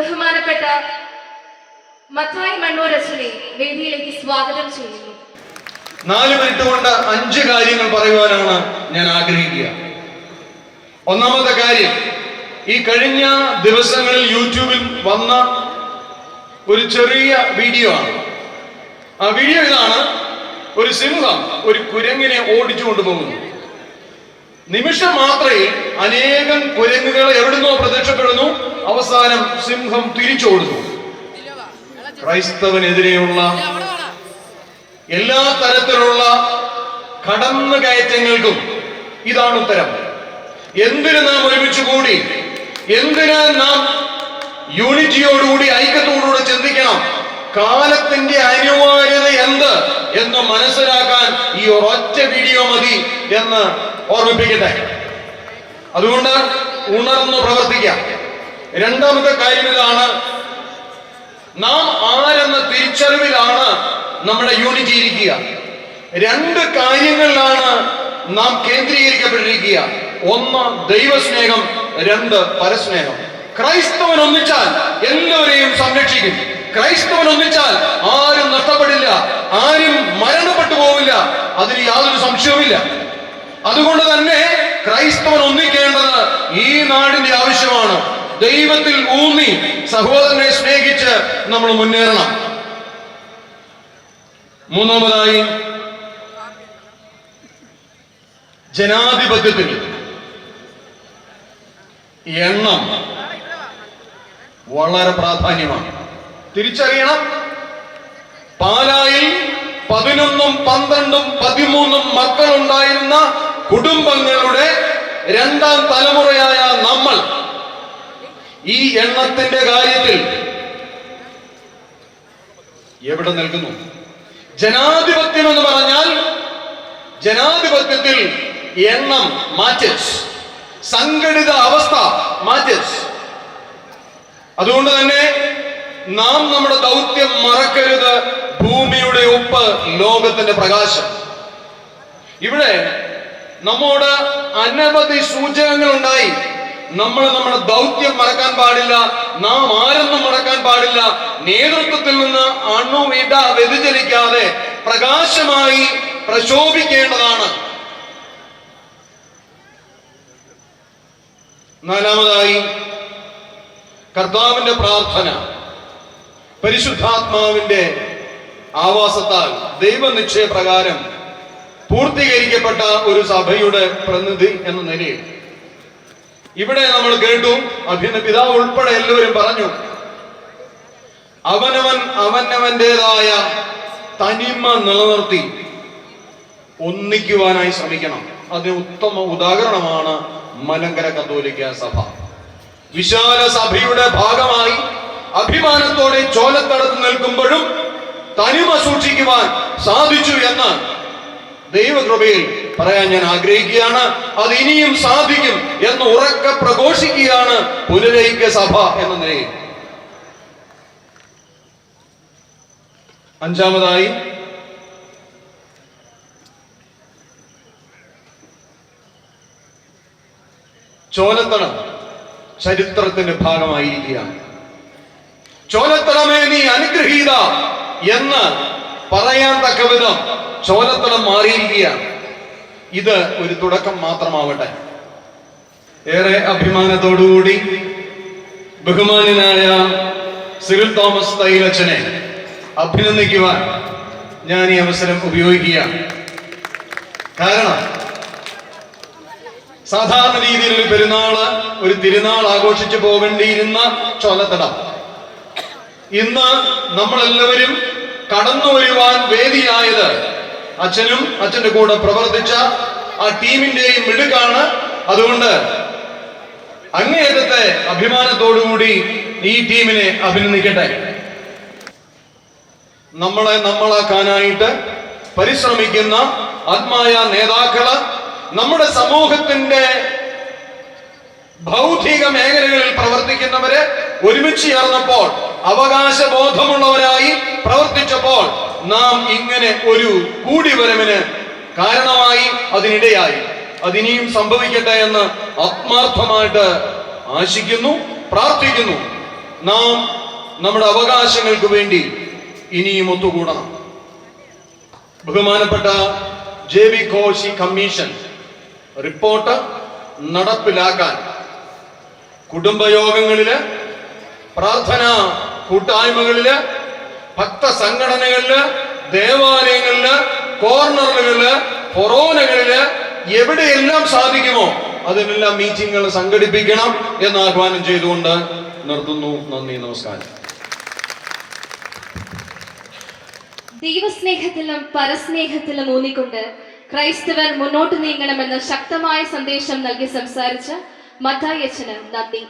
ബഹുമാനപ്പെട്ട മത്തായി മണ്ണൂർ അച്ഛനെ വേദിയിലേക്ക് സ്വാഗതം ചെയ്യുന്നു. 4 മിനിറ്റ് കൊണ്ട് 5 കാര്യങ്ങൾ പറയുവാനാണ് ഞാൻ ആഗ്രഹിക്കുക. ഒന്നാമത്തെ കാര്യം, ഈ കഴിഞ്ഞ ദിവസങ്ങളിൽ യൂട്യൂബിൽ വന്ന ഒരു ചെറിയ വീഡിയോ ആണ്. ആ വീഡിയോ ഇതാണ്: ഒരു സിംഹം ഒരു കുരങ്ങിനെ ഓടിച്ചു കൊണ്ടുപോകുന്നു. നിമിഷം മാത്രമേ അനേകം കുരങ്ങുകൾ എവിടുന്നോ പ്രത്യക്ഷപ്പെടുന്നു. അവസാനം സിംഹം തിരിച്ചോടുന്നു. ക്രൈസ്തവനെതിരെയുള്ള എല്ലാ തരത്തിലുള്ള കടന്നുകയറ്റങ്ങൾക്കും ഇതാണ് ഉത്തരം. എന്തിന് നാം ഒരുമിച്ച് കൂടി, എന്തിന് നാം യൂണിറ്റിയോടുകൂടി ഐക്യത്തോടുകൂടി ചിന്തിക്കണം? കാലത്തിന്റെ അനിവാര്യത എന്ത് എന്ന് മനസ്സിലാക്കാൻ ഈ ഒരൊറ്റ വീഡിയോ മതി എന്ന് ഓർമ്മിപ്പിക്കട്ടെ. അതുകൊണ്ട് ഉണർന്നു പ്രവർത്തിക്കാം. രണ്ടാമത്തെ കാര്യം ഇതാണ്: നാം ആരെന്ന തിരിച്ചറിവിലാണ് നമ്മുടെ യൂണിറ്റി ഇരിക്കുക. 2 കാര്യങ്ങളിലാണ് നാം കേന്ദ്രീകരിക്കപ്പെട്ടിരിക്കുക. 1 ദൈവസ്നേഹം, 2 പരസ്നേഹം. ക്രൈസ്തവൻ ഒന്നിച്ചാൽ എല്ലാവരെയും സംരക്ഷിക്കും. ക്രൈസ്തവൻ ഒന്നിച്ചാൽ ആരും നഷ്ടപ്പെടില്ല, ആരും മരണപ്പെട്ടു പോവില്ല. അതിന് യാതൊരു സംശയവുമില്ല. അതുകൊണ്ട് തന്നെ ക്രൈസ്തവൻ ഒന്നിക്കേണ്ടത് ഈ നാടിന്റെ ആവശ്യമാണ്. ദൈവത്തിൽ ഊന്നി സഹോദരനെ സ്നേഹിച്ച് നമ്മൾ മുന്നേറണം. മൂന്നാമതായി, ജനാധിപത്യത്തിൽ എണ്ണം വളരെ പ്രാധാന്യമാണ്. തിരിച്ചറിയണം. പാലായിൽ 11, 12, 13 മക്കളുണ്ടായിരുന്ന കുടുംബങ്ങളുടെ 2ാം തലമുറയായ നമ്മൾ ഈ എണ്ണത്തിന്റെ കാര്യത്തിൽ എവിടെ നിൽക്കുന്നു? ജനാധിപത്യം എന്ന് പറഞ്ഞാൽ ജനാധിപത്യത്തിൽ എണ്ണം മാറ്റേഴ്സ്, സംഘടിത അവസ്ഥ മാറ്റേഴ്സ്. അതുകൊണ്ട് തന്നെ നാം നമ്മുടെ ദൗത്യം മറക്കരുത്. ഭൂമിയുടെ ഉപ്പ്, ലോകത്തിന്റെ പ്രകാശം. ഇവിടെ നമ്മോട് അനവധി സൂചകങ്ങൾ ഉണ്ടായി. നമ്മൾ നമ്മുടെ ദൗത്യം മറക്കാൻ പാടില്ല. നാം ആരെന്നും മറക്കാൻ പാടില്ല. നേതൃത്വത്തിൽ നിന്ന് അണുവിട വ്യതിചലിക്കാതെ പ്രകാശമായി പ്രശോഭിക്കേണ്ടതാണ്. നാലാമതായി, കർത്താവിന്റെ പ്രാർത്ഥന, പരിശുദ്ധാത്മാവിന്റെ ആവാസത്താൽ ദൈവനിശ്ചയപ്രകാരം പൂർത്തീകരിക്കപ്പെട്ട ഒരു സഭയുടെ പ്രതിനിധി എന്ന നിലയിൽ ഇവിടെ നമ്മൾ കേട്ടു, പിതാവ് ഉൾപ്പെടെ എല്ലാവരും പറഞ്ഞു, അവനവന്റേതായ തനിമ നിലനിർത്തി ഒന്നിക്കുവാനായി ശ്രമിക്കണം. അതിന് ഉത്തമ ഉദാഹരണമാണ് മലങ്കര കത്തോലിക്ക സഭ. വിശാല സഭയുടെ ഭാഗമായി അഭിമാനത്തോടെ ചോലത്തടത്ത് നിൽക്കുമ്പോഴും തനിമ സൂക്ഷിക്കുവാൻ സാധിച്ചു എന്ന് ദൈവകൃപയിൽ പറയാൻ ഞാൻ ആഗ്രഹിക്കുകയാണ്. അത് ഇനിയും സാധിക്കും എന്ന് ഉറക്കെ പ്രഘോഷിക്കുകയാണ് പുനരൈക്യ സഭ എന്ന നിലയിൽ. അഞ്ചാമതായി, ചോലത്തടം ചരിത്രത്തിന്റെ ഭാഗമായിരിക്കുകയാണ്. ചോലത്തടമേ നീ അനുഗ്രഹീത എന്ന് പറയാൻ തക്ക വിധം ചോലത്തടം മാറിയിരിക്കുകയാണ്. ഇത് ഒരു തുടക്കം മാത്രമാവട്ടെ. ഏറെ അഭിമാനത്തോടുകൂടി ബഹുമാന്യനായ സിറിൽ തോമസ് തൈലച്ചനെ അഭിനന്ദിക്കുവാൻ ഞാൻ ഈ അവസരം ഉപയോഗിക്കുകയാണ്. കാരണം സാധാരണ രീതിയിൽ ഒരു പെരുന്നാള്, ഒരു തിരുനാൾ ആഘോഷിച്ചു പോകേണ്ടിയിരുന്ന ചോലത്തടം ഇന്ന് നമ്മളെല്ലാവരും കടന്നു വരുവാൻ വേദിയായത് അച്ഛനും അച്ഛന്റെ കൂടെ പ്രവർത്തിച്ച ആ ടീമിന്റെയും മിടുക്കാണ്. അതുകൊണ്ട് അങ്ങേയറ്റത്തെ അഭിമാനത്തോടുകൂടി ഈ ടീമിനെ അഭിനന്ദിക്കട്ടെ. നമ്മളാക്കാനായിട്ട് പരിശ്രമിക്കുന്ന ആത്മായ നേതാക്കള് നമ്മുടെ സമൂഹത്തിന്റെ ഭൗതിക മേഖലകളിൽ പ്രവർത്തിക്കുന്നവര് ഒരുമിച്ച് ചേർന്നപ്പോൾ, അവകാശബോധമുള്ളവരായി പ്രവർത്തിച്ചപ്പോൾ നാം ഇങ്ങനെ ഒരു കൂടിവരവിന് കാരണമായി, അതിനിടയായി. അതിനിയും സംഭവിക്കട്ടെ എന്ന് ആത്മാർത്ഥമായിട്ട് ആശിക്കുന്നു, പ്രാർത്ഥിക്കുന്നു. നാം നമ്മുടെ അവകാശങ്ങൾക്ക് വേണ്ടി ഇനിയും ഒത്തുകൂടണം. ബഹുമാനപ്പെട്ട JB കോശി കമ്മീഷൻ റിപ്പോർട്ട് നടപ്പിലാക്കാൻ കുടുംബയോഗങ്ങളില്, പ്രാർത്ഥനാ കൂട്ടായ്മകളില്, ഭക്തസംഘടനകളില്, ദേവാലയങ്ങളില്, കോർണറുകളില്, ഫൊറോനകളില്, എവിടെയെല്ലാം സാധിക്കുമോ അതിനെല്ലാം മീറ്റിങ്ങുകൾ സംഘടിപ്പിക്കണം എന്ന് ആഹ്വാനം ചെയ്തുകൊണ്ട് നിർത്തുന്നു. നന്ദി, നമസ്കാരം. ദൈവസ്നേഹത്തിലും പരസ്നേഹത്തിലും ഊന്നിക്കൊണ്ട് ക്രൈസ്തവർ മുന്നോട്ട് നീങ്ങണമെന്ന ശക്തമായ സന്ദേശം നൽകി സംസാരിച്ച മത്തായി അച്ഛന് നന്ദി.